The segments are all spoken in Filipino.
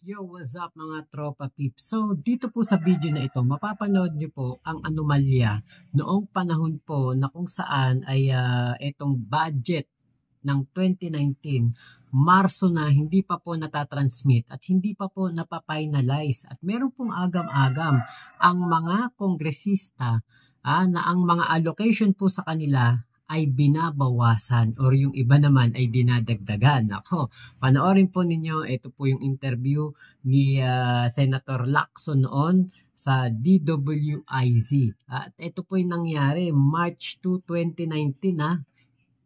Yo, what's up mga tropa peeps? So, dito po sa video na ito, mapapanood nyo po ang anomalya noong panahon po na kung saan ay itong budget ng 2019, Marso na hindi pa po natatransmit at hindi pa po napafinalize. At meron pong agam-agam ang mga kongresista na ang mga allocation po sa kanila ay binabawasan or yung iba naman ay dinadagdagan. Ako, panoorin po ninyo, ito po yung interview ni Senator Lacson noon sa DWIZ. At ito po yung nangyari, March 2, 2019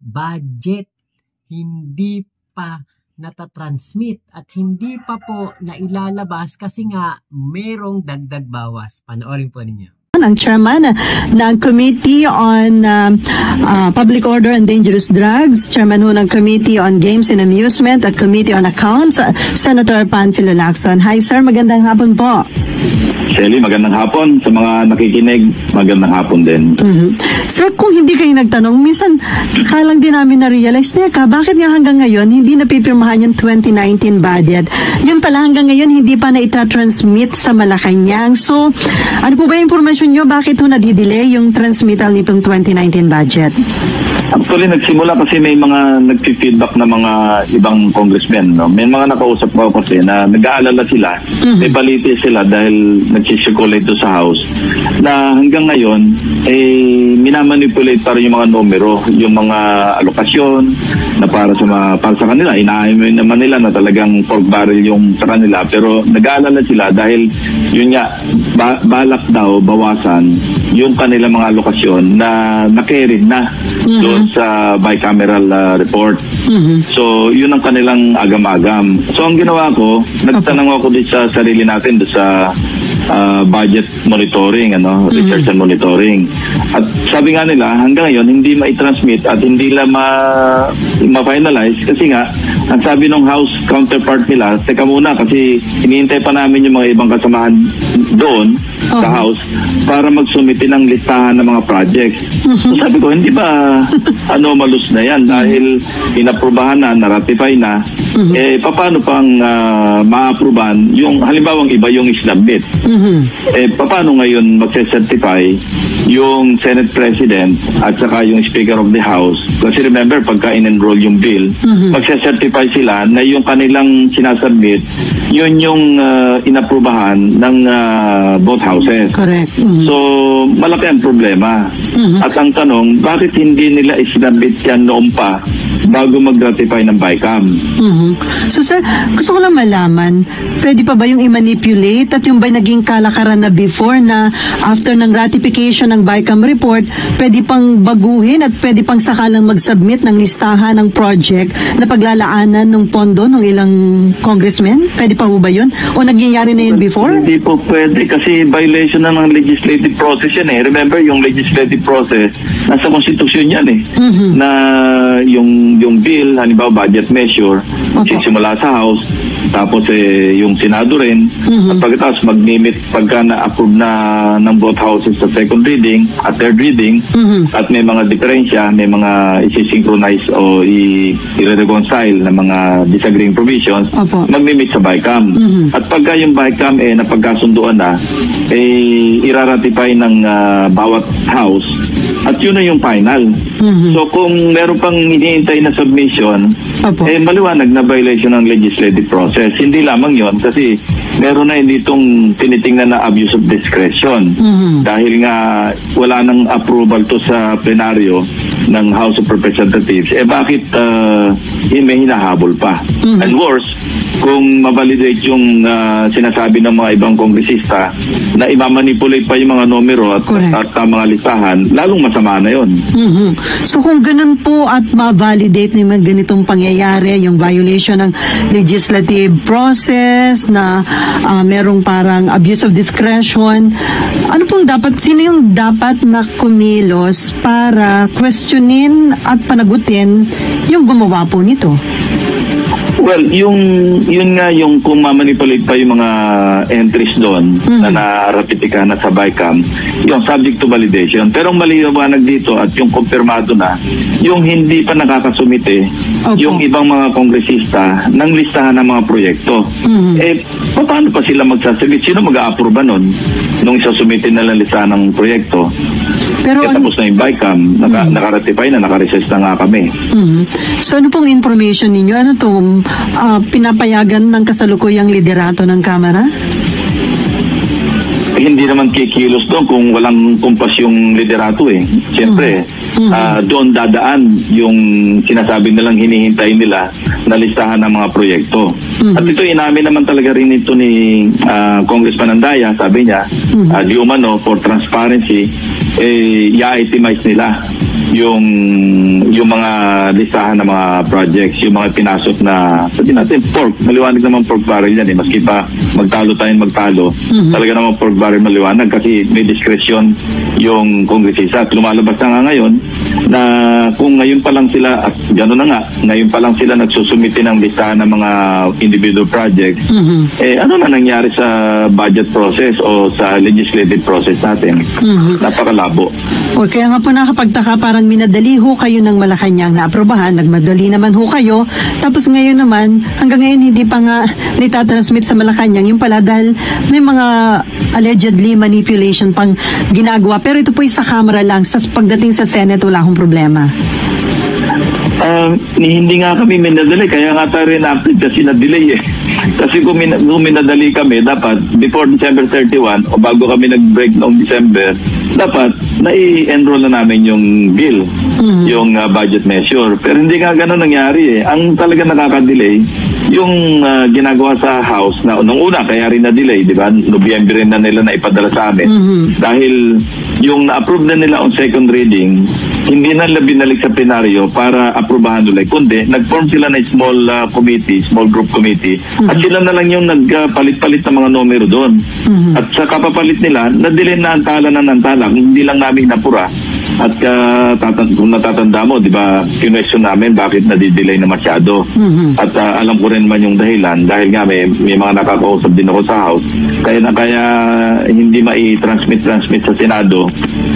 budget hindi pa natatransmit at hindi pa po nailalabas kasi nga merong dagdag bawas. Panoorin po ninyo. Ang chairman ng Committee on Public Order and Dangerous Drugs, chairman ng Committee on Games and Amusement at Committee on Accounts, Senator Panfilo Lacson. Hi sir, magandang hapon po. Shelly, magandang hapon. Sa mga nakikinig, magandang hapon din. Sir, kung hindi kayo nagtanong, minsan sakalang din namin na-realize na bakit nga hanggang ngayon hindi napipirmahan yung 2019 budget? Yun pala hanggang ngayon hindi pa na itatransmit sa Malacanang. So, ano po ba yung informasyon nyo? Bakit ho nadidelay yung transmittal nitong 2019 budget? Actually, nagsimula kasi may mga nag-feedback na mga ibang congressmen. No? May mga nakausap ko kasi na nag-aalala sila, may baliti sila dahil nag-circulate doon sa House na hanggang ngayon, minamanipulate pa rin yung mga numero, yung mga alokasyon na para sa kanila. Inaamin naman nila na talagang pork barrel yung sa kanila. Pero nag-aalala sila dahil yun nga, balak daw bawasan yung kanilang mga alokasyon na na-carried na doon sa bicameral report. So, yun ang kanilang agam-agam. So, ang ginawa ko, nagtanong ako din sa sarili natin doon sa budget monitoring, research and monitoring. At sabi nga nila, hanggang ngayon, hindi ma-transmit at hindi nila ma-finalize kasi nga, ang sabi ng House counterpart nila, teka muna kasi hinihintay pa namin yung mga ibang kasamahan doon sa House para magsumite ng listahan ng mga projects. So sabi ko, hindi ba anomalous na yan dahil inaprubahan na, naratify na, paano pang ma-aprubahan yung halimbawang iba yung isnabit? Paano ngayon magse-certify yung Senate President at saka yung Speaker of the House? Kasi remember, pagka in-enroll yung bill, magse-certify sila na yung kanilang sinasubmit, yun yung inaprubahan ng both houses. Correct. So, malaki ang problema. At ang tanong, bakit hindi nila isinabit yan noon pa bago mag-ratify ng BICAM? So sir, gusto ko lang malaman, pwede pa ba yung i-manipulate at yung ba naging kalakaran na before na after ng ratification ng BICAM report, pwede pang baguhin at pwede pang sakalang mag-submit ng listahan ng project na paglalaanan ng pondo ng ilang congressmen? Pwede pa ba yun? O nagyayari na yun before? Hindi po pwede kasi violation na ng legislative process yan eh. Remember, yung legislative process, nasa konstitusyon yan eh. Na yung bill, halimbawa budget measure, sisimula sa House, tapos yung Senado rin, at pagkatapos mag-limit pagka na-approve na ng both houses sa second reading at third reading, at may mga diferensya, may mga isi-synchronize o i-reconcile na mga disagreeing provisions, mag-limit sa BICAM. At pagka yung BICAM napagkasunduan na, iraratify ng bawat house, at yun na yung final. So kung meron pang hinihintay na submission, maliwanag na violation ng legislative process. Hindi lamang yon kasi meron na hindi itong tinitingnan na abuse of discretion. Dahil nga wala nang approval to sa plenaryo ng House of Representatives. Bakit may hinahabol pa? And worse, kung ma-validate yung sinasabi ng mga ibang kongresista na imamanipulate pa yung mga numero at mga listahan, lalong masama na yun. So kung ganun po at ma-validate na yung ganitong pangyayari, yung violation ng legislative process na merong parang abuse of discretion, ano pong dapat, sino yung dapat na kumilos para questionin at panagutin yung gumawa po nito? Well, yun nga yung kung mamanipulate pa yung mga entries doon na naratipikahan na sa BICAM, yung subject to validation. Pero ang maliwanag dito at yung kumpirmado na, yung hindi pa nakakasumite, yung ibang mga kongresista ng listahan ng mga proyekto. Paano pa sila magsasubmit? Sino mag-a-approve nun nung isasumite na lang listahan ng proyekto? Pero tapos na yung BICAM, nakaratify na, nakarecess na nga kami. So ano pong information ninyo? Ano to? Pinapayagan ng kasalukuyang liderato ng Kamara? Hindi naman kikilos doon kung walang kumpas yung liderato eh. Siyempre, doon dadaan yung sinasabi nilang hinihintay nila na listahan ng mga proyekto. At ito inamin naman talaga rin ito ni Congressman Andaya, sabi niya, di umano for transparency, i-itemize nila yung mga listahan ng mga projects, yung mga pinasok na, sabi natin, pork, maliwanag naman pork barrel yan eh, maski pa magtalo, talaga naman pork barrel maliwanag kasi may discretion yung kongresista. At lumalabas na nga ngayon na kung ngayon pa lang sila, at gano'n na nga, ngayon pa lang sila nagsusumite ng listahan ng mga individual projects, ano na nangyari sa budget process o sa legislative process natin? Napakalabo. O kaya nga po nakapagtaka, parang minadali ho kayo ng Malacanang na aprobahan, nagmadali naman ho kayo, tapos ngayon naman, hanggang ngayon hindi pa nga nitatransmit sa Malacanang, yung pala dahil may mga allegedly manipulation pang ginagawa, pero ito po sa Kamara lang, sa pagdating sa Senate wala akong problema. Hindi nga kami minadali, kaya nga tayo rin-active kasi na-delay eh. Kasi kung minadali kami, dapat before December 31 o bago kami nag-break noong December, dapat na-i-enroll na namin yung bill, yung budget measure. Pero hindi nga ganun nangyari eh. Ang talaga nakaka-delay, yung ginagawa sa House na nung una, kaya rin na-delay, di ba? Nobyembre na nila na ipadala sa amin. Dahil yung na-approve na nila on second reading, hindi na nila binalik sa plenaryo para aprubahan ulit. Kundi, nag-form sila na small committee, small group committee, at sila na lang yung nagpalit-palit ng mga numero doon. At sa kapapalit nila, na-delay na antala ng antala, hindi lang namin napura. At kung natatanda mo, di ba, kinwestiyon namin bakit nadidelay na masyado. At alam ko rin man yung dahilan, dahil nga may mga nakakausap din ako sa House, kaya hindi mai-transmit sa Senado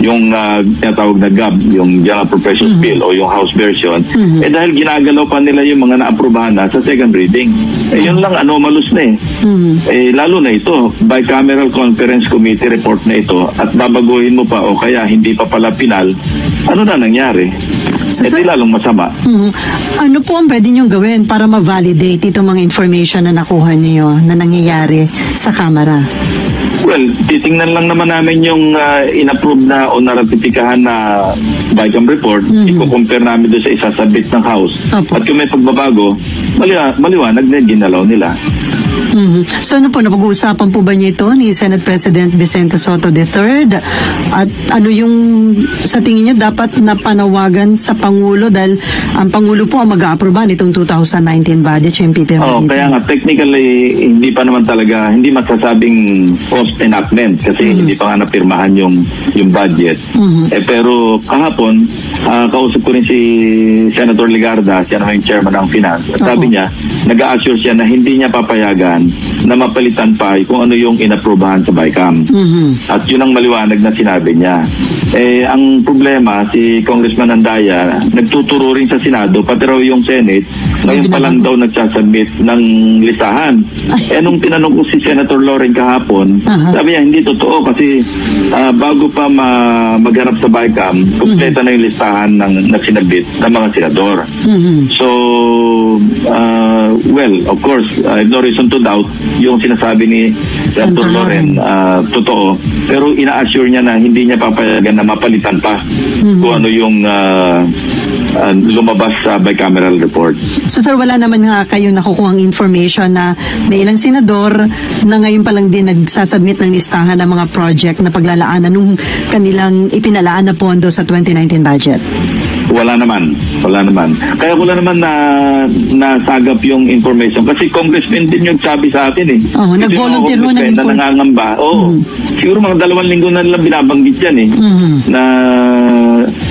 yung tinatawag na GAB, yung General Appropriations Bill o yung House version, dahil ginagalaw pa nila yung mga naaprubahan na sa second reading. Yun lang, anomalous na eh. Lalo na ito, Bicameral Conference Committee report na ito, at babaguhin mo pa o kaya hindi pa pala final, ano na nangyari? So, di lalong masama. Ano po ang pwede niyong gawin para ma-validate itong mga information na nakuha niyo na nangyayari sa Kamara? Well, titingnan lang naman namin yung in-approve na o naratipikahan na BICAM report. I-compare namin doon sa isasabit ng House. At kung may pagbabago, maliwanag na ginalaw nila. So ano po, napag-uusapan po ba niyo ito ni Senate President Vicente Soto III? At ano yung sa tingin niyo dapat napanawagan sa Pangulo dahil ang Pangulo po ang mag-a-aproba nitong 2019 budget yung PPM? Kaya nga technically hindi pa naman talaga, hindi masasabing post-enactment kasi hindi pa nga napirmahan yung budget. Pero kahapon, kausap ko rin si Senator Ligarda, siya naman yung chairman ng Finance. At sabi niya, nag-a-assure siya na hindi niya papayagan na mapalitan pa kung ano yung inaprubahan sa BICAM. At yun ang maliwanag na sinabi niya. Ang problema, si Congressman Andaya, nagtuturo rin sa Senado, pati raw yung Senate, ngayon pa lang daw nagsasubmit ng listahan. Nung tinanong ko si Senator Loren kahapon, sabi niya, hindi totoo kasi bago pa magharap sa BICAM, kumpleta na yung listahan ng sinabit ng mga senador. So, well, of course, I have no reason to doubt yung sinasabi ni Senator Loren, totoo. Pero ina-assure niya na hindi niya papayagan na mapalitan pa kung ano yung lumabas sa bicameral report. So sir, wala naman nga kayo nakukuhang information na may ilang senador na ngayon pa lang din nagsasubmit ng listahan ng mga project na paglalaanan nung kanilang ipinalaan na pondo sa 2019 budget? Wala naman. Kaya wala naman na nasagap yung information. Kasi congressman din yung sabi sa atin eh. Nag-volunteer mo na nangangamba. Siguro mga 2 linggo na nilang binabanggit yan eh. Na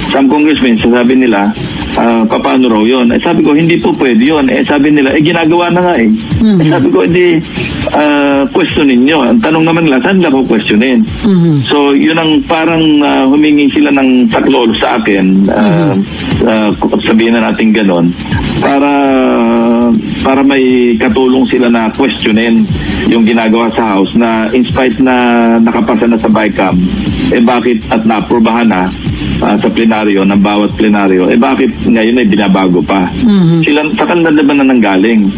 some congressmen, sasabi nila, paano raw yun? Sabi ko, hindi po pwede yun. Sabi nila, ginagawa na nga eh. Sabi ko, hindi, questionin nyo. Ang tanong naman nila, saan nila ko questionin? So, yun ang parang humingi sila ng saklolo sa akin, sabihin na natin ganon, para may katulong sila na questionin yung ginagawa sa House na in spite na nakapasa na sa BICAM, bakit at naaprubahan na sa plenaryo, ng bawat plenaryo, bakit ngayon ay binabago pa? Sila, sa kanila naman na nanggaling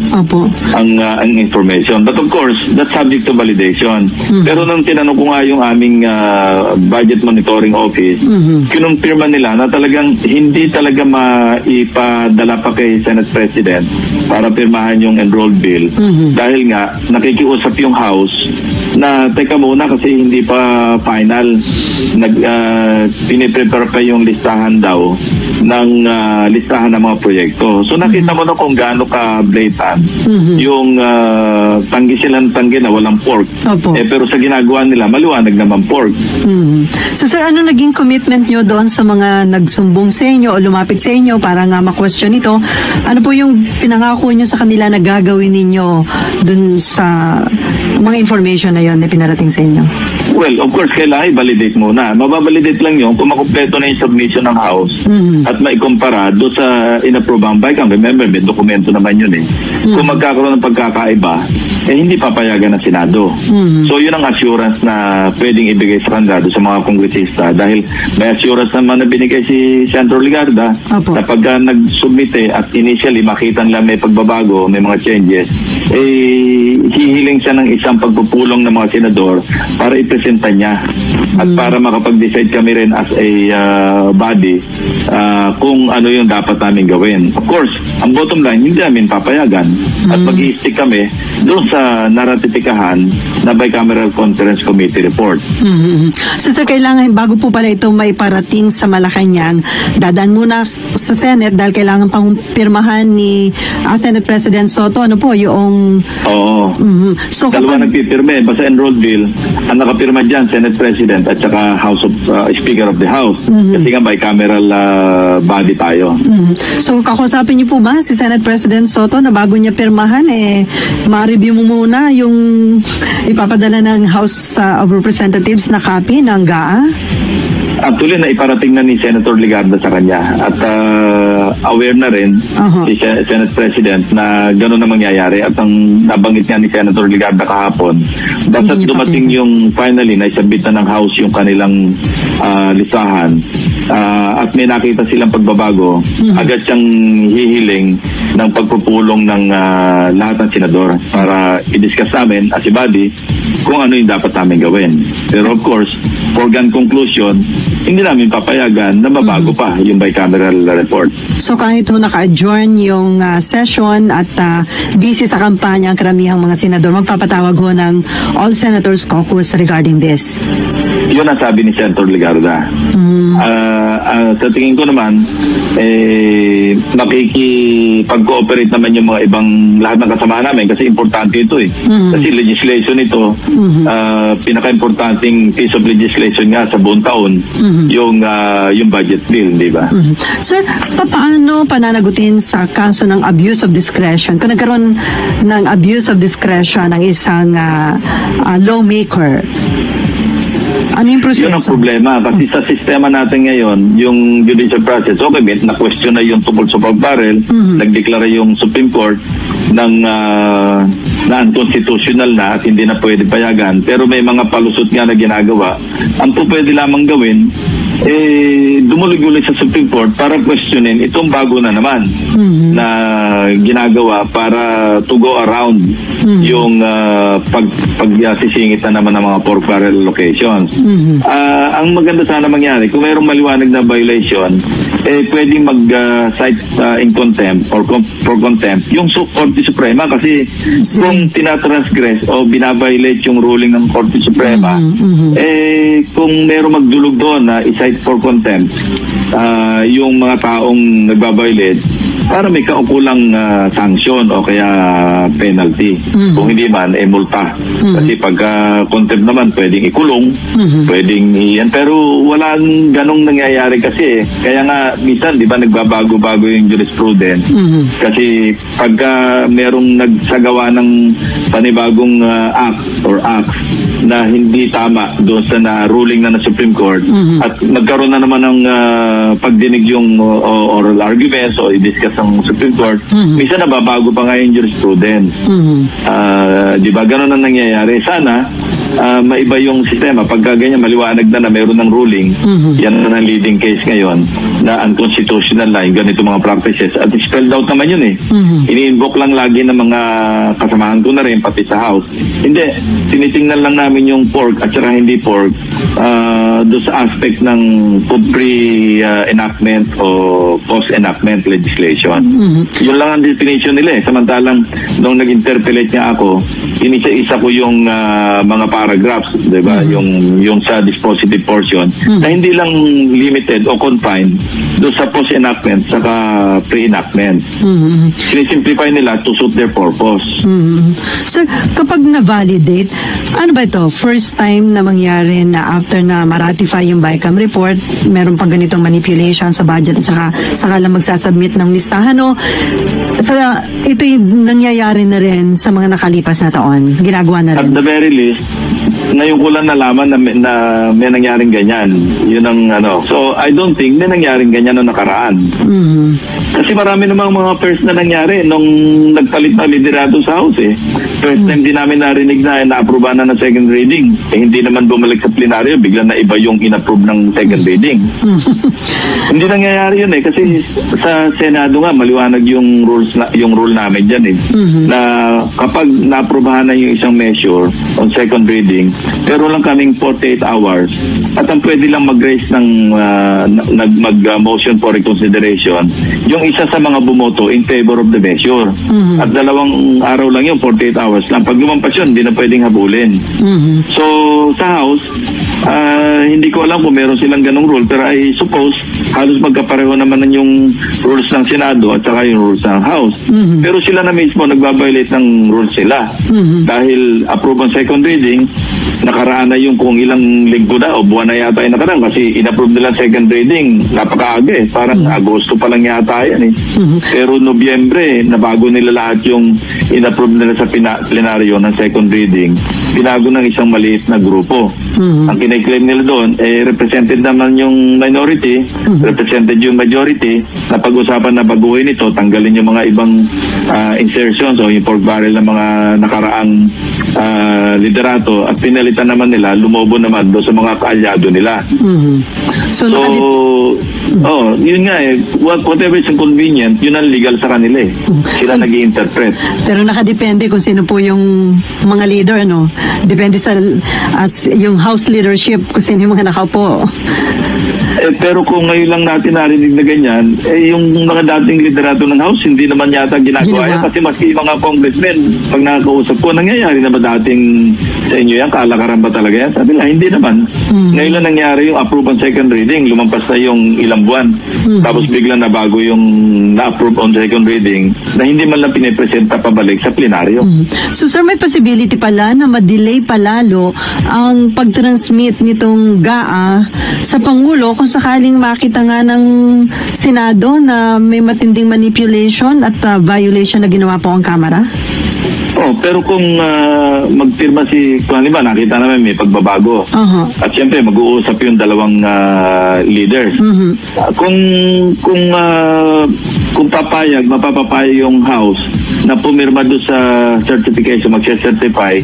ang information. But of course, that's subject to validation. Pero nung tinanong ko nga yung aming budget monitoring office, kinumpirma nila na talagang hindi talaga maipadala pa kay Senate President para pirmahan yung enrolled bill. Dahil nga, nakikiusap yung House na, teka muna kasi hindi pa final. Piniprepare pa yung listahan daw ng listahan ng mga proyekto. So nakita mo na kung gaano ka blatant yung tanggi na walang pork. Pero sa ginagawa nila, maliwanag naman pork. So sir, ano naging commitment nyo doon sa mga nagsumbong sa inyo o lumapit sa inyo para nga ma-question ito? Ano po yung pinangako nyo sa kanila na gagawin ninyo doon sa mga information na yon na pinarating sa inyo? Well, of course, kailangan i-validate muna. Mababalidate lang yun kung makumpleto na yung submission ng House at maikumpara doon sa inaprobang BICAM. Remember, may dokumento naman yun eh. Kung magkakaroon ng pagkakaiba, hindi papayagan ng Senado. So, yun ang assurance na pwedeng ibigay sa kanila doon sa mga kongresista dahil may assurance naman na binigay si Senator Ligarda na pagka nag-submite at initially makita nila may pagbabago, may mga changes, hihiling siya ng isang pagpupulong ng mga senador para ipresenta niya at para makapag-decide kami rin as a body kung ano yung dapat namin gawin. Of course, ang bottom line, hindi namin papayagan at mag-i-stick kami doon sa naratipikahan na Bicameral Conference Committee report. So sir, kailangan bago po pala ito may parating sa Malacanang, dadaan muna sa Senate dahil kailangan pang pirmahan ni Senate President Soto. Ano po yung... Oo. So, dalawa nagpipirme. Basta enrolled bill, ang nakapirma dyan, Senate President at saka House of Speaker of the House. Kasi nga bicameral body tayo. So kakusapin niyo po ba si Senate President Soto na bago niya pirmahan, ma-review mo muna yung ipapadala ng House of Representatives na copy ng GAA? Actually, naiparating na ni Senator Ligarda sa kanya at aware na rin si Senate President na gano'n na mangyayari at ang nabanggit niya ni Senator Ligarda kahapon. Basta dumating yung finally na isabit na ng House yung kanilang listahan at may nakita silang pagbabago, agad siyang hihiling ng pagpupulong ng lahat ng senador para i-discuss namin as a body kung ano yung dapat namin gawin. Pero of course, foregone conclusion, hindi namin papayagan na mabago pa yung bicameral report. So kahit naka-adjourn yung session at busy sa kampanya ang karamihang mga senador, magpapatawag ho ng All Senators Caucus regarding this? Yun ang sabi ni Senator Ligarda. Sa tingin ko naman, makikipag-cooperate naman yung mga ibang lahat ng kasama namin kasi importante ito eh. Kasi legislation ito, pinaka-importanting piece of legislation nga sa buong taon, yung budget bill, di ba? Sir, paano pananagutin sa kaso ng abuse of discretion? Kung nagkaroon ng abuse of discretion ng isang lawmaker, ano yung proseso? Yun ang problema kasi sa sistema natin ngayon, yung judicial process, okay, na-question na yung tungkol sa pag-barrel, nagdeklara yung Supreme Court ng na unconstitutional na at hindi na pwede payagan. Pero may mga palusot nga na ginagawa. Ang po pwede lamang gawin, dumulig-ulit sa Supreme Court para questionin itong bago na naman na ginagawa para to go around yung pagsisingit na naman ng mga pork barrel locations. Ang maganda sana mangyari, kung mayroong maliwanag na violation, pwedeng mag-cite in contempt or for contempt yung Korte Suprema kasi kung tinatransgress o binaviolate yung ruling ng Korte Suprema, kung mayroong magdulog doon na i-cite for contempt yung mga taong nagbabiolate, para may kaukulang sanction o kaya penalty. Kung hindi man, multa. Kasi pagka contempt naman, pwedeng ikulong, pwedeng iyan. Pero walang ganong nangyayari kasi. Kaya nga, minsan, di ba, nagbabago-bago yung jurisprudence. Kasi pagka merong nagsagawa ng panibagong act or acts na hindi tama doon sa ruling na Supreme Court at nagkaroon na naman ng pagdinig yung oral arguments o i-discuss ng Supreme Court, minsan nababago pa nga yung jurisprudence. Di ba? Ganon ang nangyayari. Sana maiba yung sistema. Pagka ganyan, maliwanag na mayroon ng ruling, yan na ng leading case ngayon na unconstitutional na yung ganito mga practices. At spelled out naman yun eh. Ini-invoke lang lagi ng mga kasamahan ko na rin, pati sa House. Hindi, tinitingnan lang namin yung pork at saka hindi pork doon sa aspect ng pre-enactment o post-enactment legislation. Yun lang ang definition nila eh. Samantalang nung nag-interpellate niya ako, inisa-isa ko yung mga paragraphs, di ba? Yung sa dispositive portion na hindi lang limited o confined doon sa post-enactment saka pre-enactment. Sinisimplify nila to suit their purpose. Sir, kapag na-validate, ano ba ito? First time na mangyari na after na ma-ratify yung BICAM report, meron pang ganitong manipulation sa budget at saka lang magsasubmit ng listahan, no? Ito yung nangyayari na rin sa mga nakalipas na taon. Ginagawa na rin. At the very least, ngayon ko lang nalaman na may nangyaring ganyan. Yun ang So, I don't think may nangyaring ganyan noong nakaraan. Kasi marami namang mga first na nangyari nung nagpalit na liderato sa House eh. First time din namin narinig na na-approve na ng second reading. Hindi naman bumalik sa plenaryo, bigla na iba yung in-approve ng second reading. Hindi nangyayari yun eh. Kasi sa Senado nga, maliwanag yung rule namin dyan eh. Na kapag na-approvehan na yung isang measure on second reading, pero lang kaming 48 hours at ang pwede lang mag-raise ng mag-motion for reconsideration yung isa sa mga bumoto in favor of the measure. At 2 araw lang yun, 48 hours lang. Pag lumampas yun, hindi na pwedeng habulin. So, sa House, hindi ko alam kung meron silang ganong rule, pero I suppose halos magkapareho naman yung rules ng Senado at saka yung rules ng House. Pero sila na mismo nagbabiolate ng rules sila. Dahil approve ang second reading, nakaraan na yung kung ilang linggo na o buwan na yata yung nakaraan kasi in-approve nila second reading napakaaga eh. Parang Agosto pa lang yata yan eh. Pero Nobyembre, nabago nila lahat yung in-approve nila sa plenaryo ng second reading. Binago ng isang maliit na grupo. Ang kiniklaim nila doon, represented naman yung minority, represented yung majority, na pag-usapan na baguhin ito, tanggalin yung mga ibang insertions o yung pork barrel ng mga nakaraang liderato at pinalitan naman nila, lumobo naman doon sa mga kaalyado nila. So yun nga eh, whatever is inconvenient, yun ang legal sa kanila eh. Sila nag-i-interpret. Pero nakadepende kung sino po yung mga leader, no? Depende sa yung House leadership kung sino yung mga nakaupo. Pero kung ngayon lang natin narinig na ganyan, yung mga dating liderato ng House, hindi naman yata ginagawa yan. Kasi maski mga congressmen, pag nakakausap ko, nangyayari na ba dating sa inyo yan? Kalakaran ba talaga yan? Sabi lang, hindi naman. Ngayon lang nangyari yung approve on second reading, lumampas na yung ilang buwan. Tapos biglang nabago yung na-approve on second reading na hindi man lang pinipresenta pabalik sa plenaryo. So sir, may possibility pala na ma-delay palalo ang pag-transmit nitong GAA sa Pangulo kung sakaling makita nga ng Senado na may matinding manipulation at violation na ginawa po ang Kamara? Pero kung magpirma si, kung ba, nakita namin may pagbabago. At siyempre, mag-uusap yung dalawang leaders. Kung mapapapayag yung House na pumirma doon sa certification, mag-certify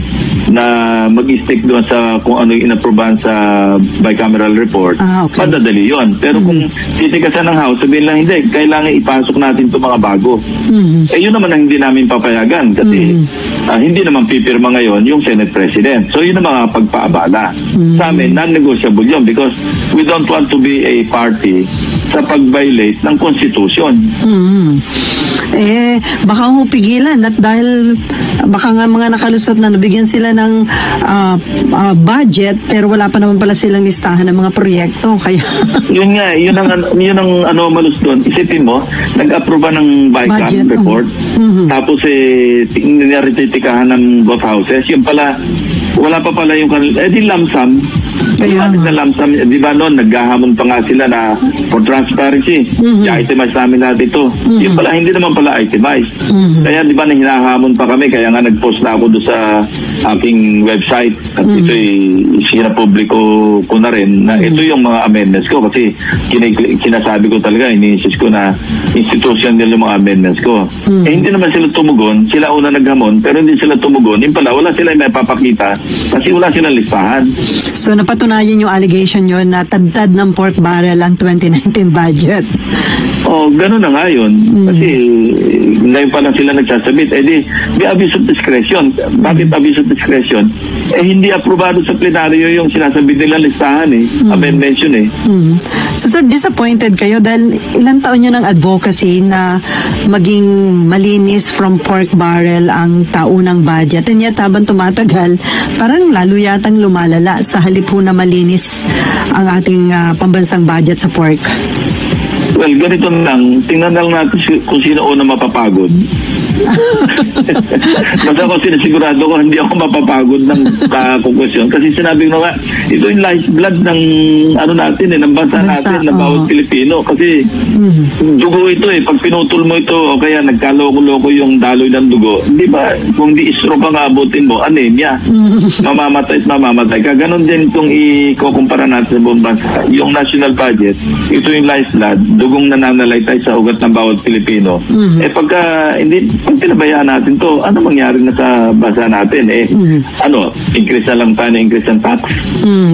na mag-stick doon sa kung ano yung inapprobahan sa bicameral report, madadali yun. Pero kung titikasan ng House, sabihin lang, hindi, kailangan ipasok natin itong mga bago. Yun naman ang hindi namin papayagan kasi hindi naman pipirma ngayon yung Senate President. So yun ang mga pagpaabala. Sa amin, non-negotiable yun because we don't want to be a party sa pag-violate ng Constitution. Baka ho pigilan at dahil baka nga mga nakalusot na nabigyan sila ng budget pero wala pa naman pala silang listahan ng mga proyekto. Kaya yun ang anomalous doon. Isipin mo, nag-approve ng BICAM report, tapos nirititikahan ng both houses. Yung pala, wala pa pala yung di lamsam. Kaya na lamsam, di ba noon, naghahamon pa nga sila na for transparency. I-itemize namin natin ito. Yung pala, hindi naman pala itemize. Kaya di ba, hinahamon pa kami, kaya nga nag-post na ako doon sa aking website. At ito'y sinapubliko ko na rin na ito yung mga amendments ko kasi sinasabi ko talaga, iniinsist ko na institution nila yung mga amendments ko. Hindi naman sila tumugon, sila una naghamon, pero hindi sila tumugon. Yung pala, wala sila may papakita kasi wala silang listahan. So napatunayan yung allegation nyo na tad-tad ng pork barrel ang 2019 budget. Gano'n na nga yun. Kasi ngayon pa lang sila nagsasabit. Di abuse of discretion. Bakit abuse of discretion? Hindi aprobado sa plenaryo yung sinasabit nila listahan amendment yun So sir, disappointed kayo dahil ilang taon nyo ng advocacy na maging malinis from pork barrel ang taunang budget. And yet habang tumatagal, parang lalo yatang lumalala sa halip po na malinis ang ating pambansang budget sa pork. Well, ganito lang. Tingnan lang natin kung sino una mapapagod. Basta ako sinasigurado ko hindi ako mapapagod ng kakukwestiyon. Kasi sinabi ko nga, ito yung lifeblood ng natin ng bansa natin na bawat Pilipino. Kasi dugo ito Pag pinutol mo ito o kaya nagkaloko-loko yung daloy ng dugo, di ba? Kung di stroke ang abutin mo, anemia. Mamamatay at mamamatay ka. Ganon din itong ikukumpara natin sa buong bansa. Yung national budget, ito yung lifeblood, dugong nananalaytay sa ugat ng bawat Pilipino. Pag pinabayaan natin to, ano mangyari na sa bansa natin? Increase na lang tayo na increase ng tax.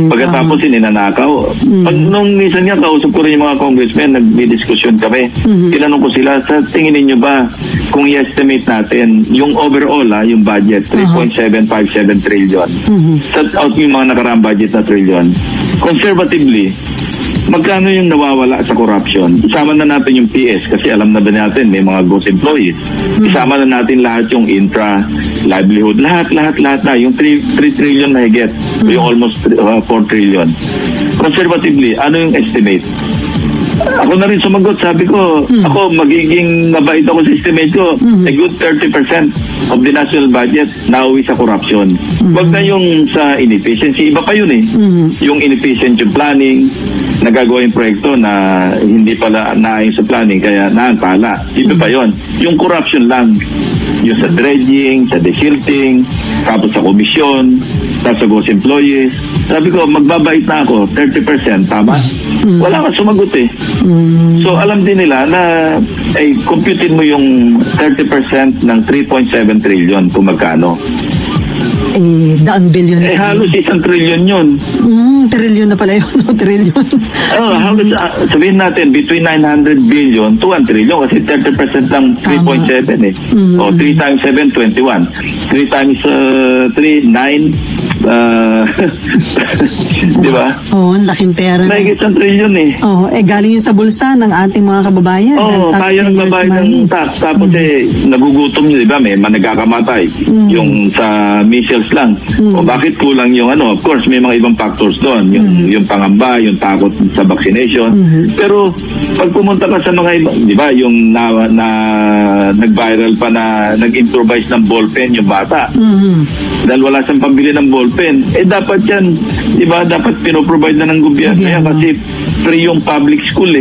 Pagkatapos ninanakaw. Pag nung minsan nga, kausap ko rin yung mga congressmen, nagdi-discussion kami. Tinanong ko sila, sa tingin ninyo ba, kung i-estimate natin, yung overall, yung budget, 3.757 trillion. Set out yung mga nakaraang budget na trillion. Conservatively, magkano yung nawawala sa corruption? Isama na natin yung PS kasi alam na ba natin may mga ghost employees. Isama na natin lahat yung intra, livelihood, lahat na. Yung 3 trillion na higit. Yung almost 4 trillion. Conservatively, ano yung estimate? Ako na rin sumagot. Sabi ko, ako magiging mabait ako sa estimate ko. A good 30% of the national budget nauwi sa corruption. Wag na yung sa inefficiency. Iba pa yun Yung inefficient yung planning, nagagawa yung proyekto na hindi pala naayon sa planning, kaya naantala. Iba pa yun. Yung corruption lang. Yung sa dredging, sa desilting, tapos sa komisyon, tapos sa ghost employees. Sabi ko, magbabait na ako, 30%, tama? Wala ka sumagot So, alam din nila na computin mo yung 30% ng 3.7 trillion kung magkano. Daan billion. Halos 1 trillion yun. Trillion na pala yun. Trillion. Halos, sabihin natin, between 900 billion to 1 trillion kasi 30% ng 3.7 O 3 times 7, 21. 3 times 3, 9. Di ba? Ang laking pera. May 1 trillion galing yun sa bulsa ng ating mga kababayan. Tayo nagbabayad ng tax. Tapos nagugutom nyo, di ba? May nagkakamatay. Yung sa missiles lang. O bakit kulang yung of course, may mga ibang factors doon. Yung pangamba, yung takot sa vaccination. Pero pag pumunta ka sa mga ibang, di ba? Yung nag-viral pa na nag-improvise ng ballpen yung bata. Dahil wala siyang pambili ng ballpen. Dapat yan, di ba? Dapat pinoprovide na ng gobyerno. Kaya kasi free yung public school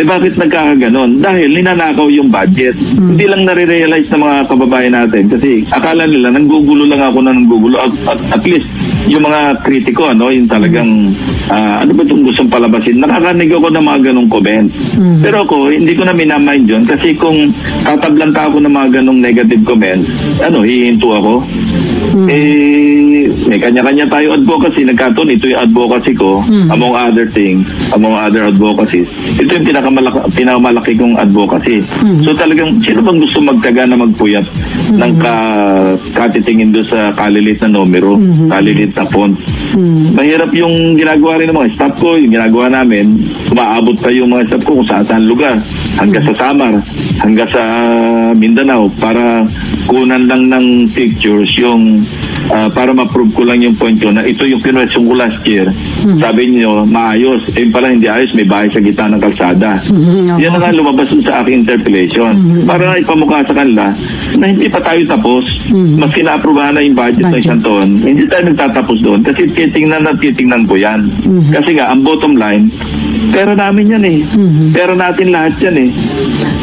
bakit nagkakaganon? Dahil ninanakaw yung budget. Hindi lang nare-realize ng mga kababayan natin kasi akala nila nanggugulo lang ako na nanggugulo. At least yung mga kritiko, yung talagang ano ba itong gustong palabasin? Nakakanig ako ng mga ganong comment. Pero ako, hindi ko na minamind yun kasi kung tatablan ka ako ng mga ganong negative comments, hihinto ako. May kanya-kanya tayo advocacy. Nagkataon, ito yung advocacy ko among other things, among other advocacies. Ito yung pinakamalaki kong advocacy. So talagang, sino bang gusto magtaga na magpuyat ng katitingin doon sa kalilit na numero, kalilit na font? Mahirap yung ginagawa rin ng mga staff ko, yung ginagawa namin, umaabot pa yung mga staff ko kung saan lugar, hanggang sa Samar, hanggang sa Mindanao, para kunan lang ng pictures yung para ma-prove ko lang yung point ko na ito yung pinwestiyon ko last year. Sabi niyo, maayos. Eh pala hindi ayos, may bahay sa gitna ng kalsada. Yan na nga lumabas sa aking interpellation. Para ipamukha sa kanila na hindi pa tayo tapos. Mas kinaaprobahan na yung budget ng isang taon. Hindi tayo nagtatapos doon kasi titingnan ko yan. Kasi nga, ang bottom line, pera namin yan eh. Pera natin lahat yan eh.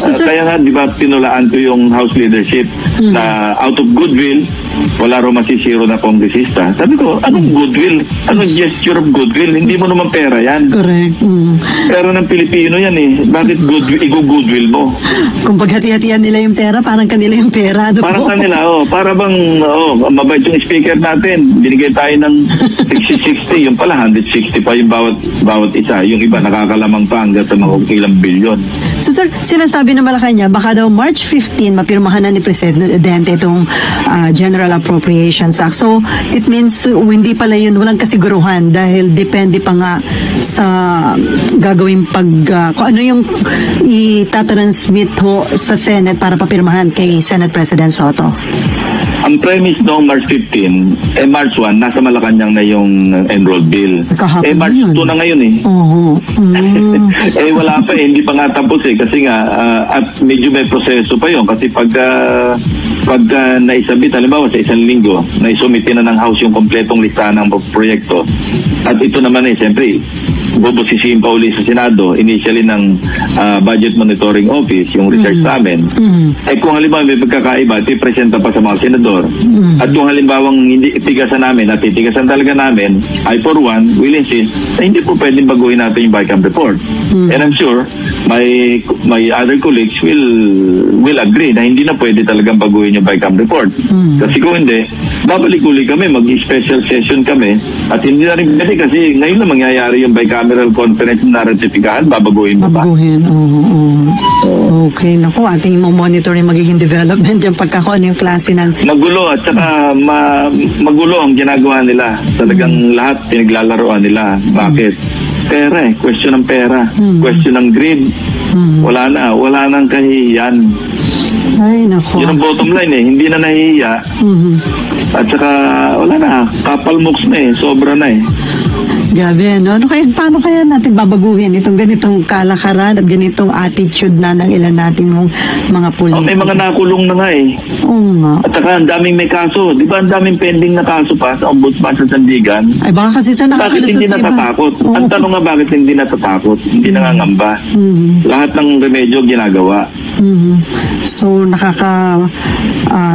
Kaya nga, di ba, pinulaan ko yung House leadership na out of goodwill, wala raw masisiro na kongresista. Sabi ko, anong goodwill? Anong gesture of goodwill? Hindi mo naman pera yan. Correct. Pera ng Pilipino yan eh. Bakit goodwill mo? Kung paghati-hatian nila yung pera, parang kanila yung pera. Ano parang po? kanila, para bang, mabait yung speaker natin. Binigay tayo ng 60-60. Yung pala, 160 pa yung bawat isa. Yung iba, nakakalamang pa hanggang sa mga ilang bilyon. So sir, sinasabi ng Malacanang, baka daw March 15, mapirmahan na ni Presidente itong General Appropriations Act. So, it means hindi pala yun, walang kasiguruhan dahil depende pa nga sa gagawin kung ano yung itatransmit ho sa Senate para papirmahan kay Senate President Soto. Ang premise noong March 15, March 1, nasa Malacanang na yung enrolled bill. Kahapon March yun. 2 na ngayon eh. Oo. Wala pa hindi pa nga tapos eh. Kasi nga, at medyo may proseso pa yun. Kasi pag naisabit, halimbawa sa isang linggo, naisumitin na ng House yung kompletong listahan ng proyekto. At ito naman eh, siyempre, bubusisiin pa uli sa Senado, initially ng Budget Monitoring Office, yung research namin. Kung halimbawa may pagkakaiba, ipresenta pa sa mga senador. At kung halimbawa hindi tigasan namin, at titigasan talaga namin, I for one, will insist na hindi po pwedeng baguhin natin yung BICAM report. And I'm sure my other colleagues will agree na hindi na pwede talagang baguhin yung BICAM report. Kasi kung hindi, babalik uli kami, mag-special session kami, at hindi na rin pwede kasi ngayon na mangyayari yung bicameral conference na ratifikahan, babaguhin mo pa. Babaguhin, okay, naku, ating monitor yung magiging development yung pagkakaon yung klase ng... Magulo at saka magulo ang ginagawa nila. Talagang lahat pinaglalaroan nila. Bakit? Pera eh. Question ng pera. Question ng greed. Wala nang kahihiyan. Ay, naku. Yun ang bottom line eh. Hindi na nahihiya. At saka wala na. Kapalmoks na eh. Sobra na eh. Grabe, no? Paano kaya natin babaguhin itong ganitong kalakaran at ganitong attitude na ng ilan nating mga politiko? May mga nakulong na nga eh. Oo nga. At saka ang daming may kaso. Di ba ang daming pending na kaso pa sa Ombudsman sa Sandigan? Ay, baka kasi sa bakit hindi natatakot? Ang tanong nga bakit hindi natatakot? Hindi nangangamba. Lahat ng remedyo ginagawa. So,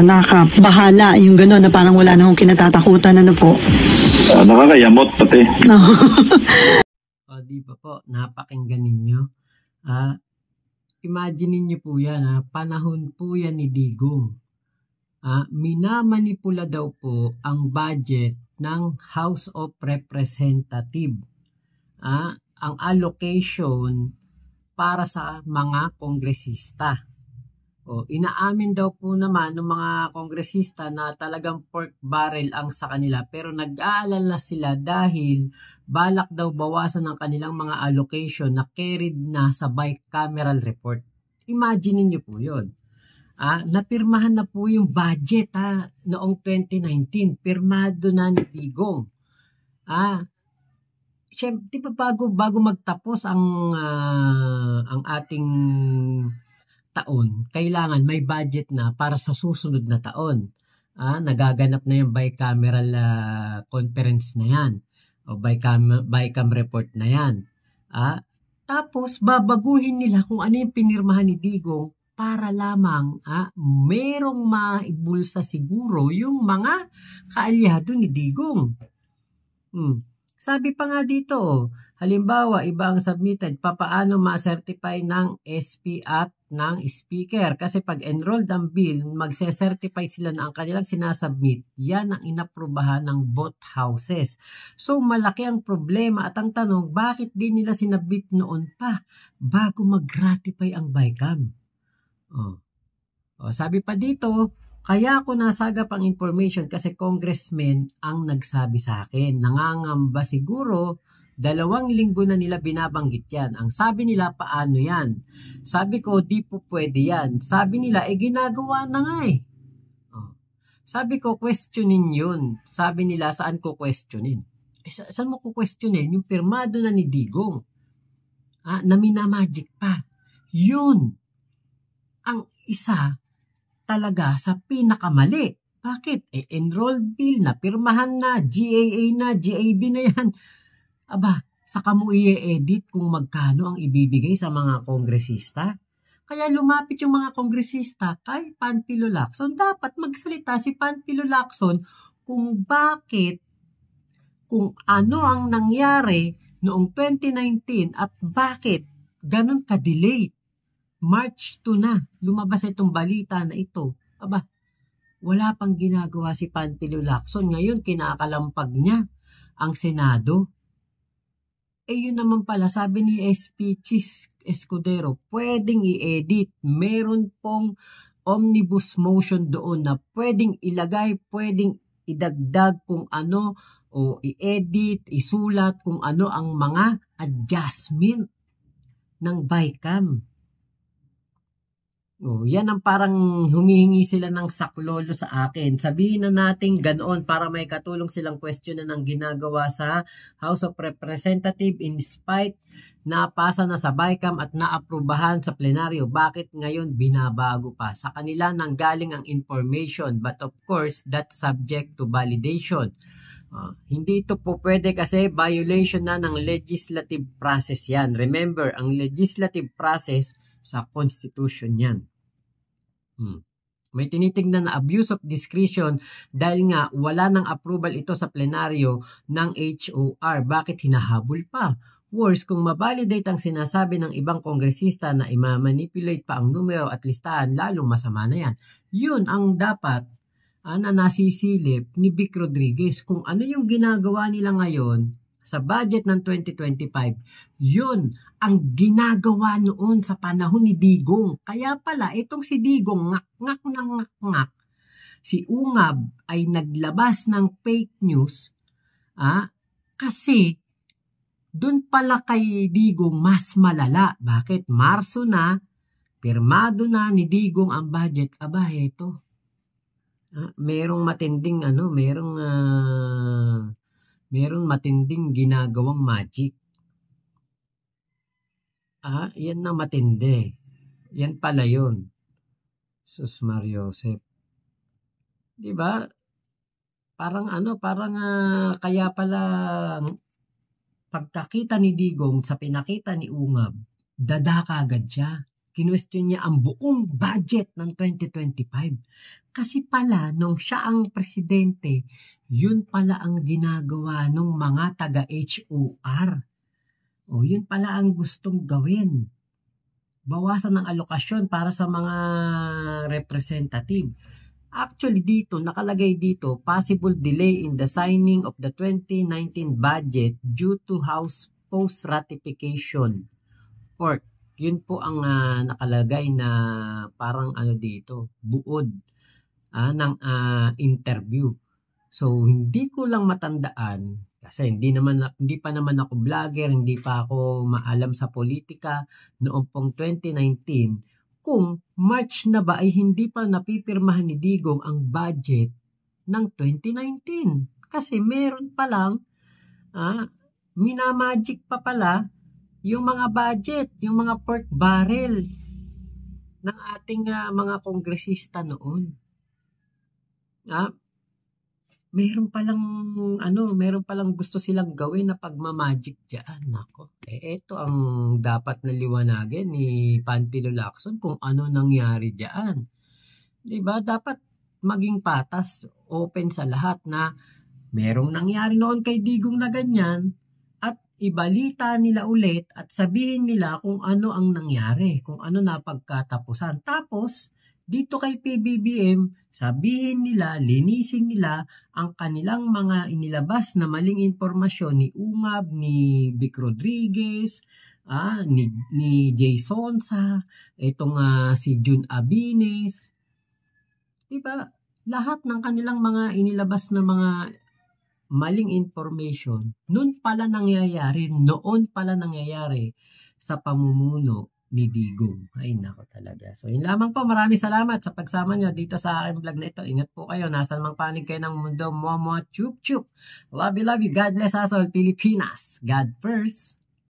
nakakabahala yung gano'n na parang wala na akong kinatatakutan. Ano po? Nakakayamot pati. No. Di ba po, napakinggan ninyo. Imagine niyo po yan, panahon po yan ni Digong. Minamanipula daw po ang budget ng House of Representatives. Ang allocation para sa mga kongresista. Inaamin daw po naman ng mga kongresista na talagang pork barrel ang sa kanila, pero nag-aalala sila dahil balak daw bawasan ng kanilang mga allocation na carried na sa bicameral report. Imagine niyo po yun. Napirmahan na po yung budget noong 2019. Pirmado na ni Digong. Siyempre, di ba bago magtapos ang ating taon, kailangan may budget na para sa susunod na taon. Nagaganap na yung bicameral conference na yan o bicam report na yan. Tapos babaguhin nila kung ano yung pinirmahan ni Digong para lamang merong maibulsa siguro yung mga kaalyado ni Digong. Sabi pa nga dito, halimbawa, iba ang submitted, papaano ma-certify ng SP at ng speaker? Kasi pag enrolled ang bill, magse-certify sila na ang kanilang sinasubmit, yan ang inaprubahan ng both houses. So, malaki ang problema at ang tanong, bakit di nila sinabit noon pa bago mag-ratify ang BICAM? Sabi pa dito, Kaya ako nasagap ang information kasi congressman ang nagsabi sa akin. Nangangamba siguro, 2 linggo na nila binabanggit yan. Ang sabi nila, paano yan? Sabi ko, di po pwede yan. Sabi nila, ginagawa na nga eh. Sabi ko, questionin yun. Sabi nila, saan ko questionin? Saan mo ko questionin? Yung pirmado na ni Digong. Na minamagic pa. Yun ang isa talaga sa pinakamali. Bakit? Enrolled bill na, pirmahan na, GAA na, GAB na yan. Aba, saka mo i-edit kung magkano ang ibibigay sa mga kongresista. Kaya lumapit yung mga kongresista kay Panfilo Lacson. Dapat magsalita si Panfilo Lacson kung bakit, kung ano ang nangyari noong 2019 at bakit ganun ka-delay. March 2 na, lumabas itong balita na ito. Aba, wala pang ginagawa si Panfilo Lacson. Ngayon, kinakalampag niya ang Senado. Yun naman pala, sabi ni SP Chis Escudero, pwedeng i-edit. Meron pong omnibus motion doon na pwedeng ilagay, pwedeng idagdag kung ano, o i-edit, isulat kung ano ang mga adjustment ng BICAM. Yan ang parang humihingi sila ng saklolo sa akin. Sabihin na natin ganoon para may katulong silang question na ng ginagawa sa House of Representatives in spite na pasa na sa BICAM at naaprubahan sa plenaryo. Bakit ngayon binabago pa? Sa kanila nanggaling ang information, but of course that's subject to validation. Hindi ito po pwede kasi violation na ng legislative process yan. Remember, ang legislative process sa Constitution yan. May tinitingnan na abuse of discretion dahil nga wala nang approval ito sa plenaryo ng HOR. Bakit hinahabol pa? Worse, kung mabalidate ang sinasabi ng ibang kongresista na imamanipulate pa ang numero at listahan, lalong masama na yan. Yun ang dapat na nasisilip ni Vic Rodriguez. Kung ano yung ginagawa nila ngayon sa budget ng 2025, yun ang ginagawa noon sa panahon ni Digong. Kaya pala, itong si Digong, ngak-ngak, si Ungab ay naglabas ng fake news kasi dun pala kay Digong mas malala. Bakit? Marso na, pirmado na ni Digong ang budget. Aba, ito. Merong matinding merong matinding ginagawang magic. Yan na matindi. Yan pala yun. Sus Mariosep. Diba? Parang kaya pala pagkakita ni Digong sa pinakita ni Ungab, dadaka agad siya. Kinwestiyon niya ang buong budget ng 2025. Kasi pala, nung siya ang presidente, yun pala ang ginagawa ng mga taga-HOR. Yun pala ang gustong gawin. Bawasan ng alokasyon para sa mga representative. Actually dito, nakalagay dito, possible delay in the signing of the 2019 budget due to House post-ratification. Or, yun po ang nakalagay na parang dito, buod ng interview. So, hindi ko lang matandaan kasi hindi pa naman ako vlogger, hindi pa ako maalam sa politika noong pong 2019 kung March na ba ay hindi pa napipirmahan ni Digong ang budget ng 2019. Kasi meron pa lang, minamagic pa pala yung mga budget, yung mga pork barrel ng ating mga kongresista noon. Meron palang gusto silang gawin na pagmamagic diyan. Nako. Ito ang dapat na liwanagin ni Panfilo Lacson kung ano nangyari diyan. 'Di ba? Dapat maging patas, open sa lahat na merong nangyari noon kay Digong na ganyan at ibalita nila ulit at sabihin nila kung ano ang nangyari, kung ano na pagkatapusan. Tapos dito kay PBBM, sabihin nila, linisin nila ang kanilang mga inilabas na maling impormasyon ni Ungab, ni Vic Rodriguez, ni Jay Sonsa, itong si Jun Abines. Diba? Lahat ng kanilang mga inilabas na mga maling information, noon pala nangyayari sa pamumuno ni Digong. Ay, nako talaga. So, yun lamang po. Maraming salamat sa pagsama nyo dito sa aking vlog na ito. Ingat po kayo. Nasaan mang panig kayo ng mundo. Momo, chup, chup. Love you, love you. God bless us all, Pilipinas. God first.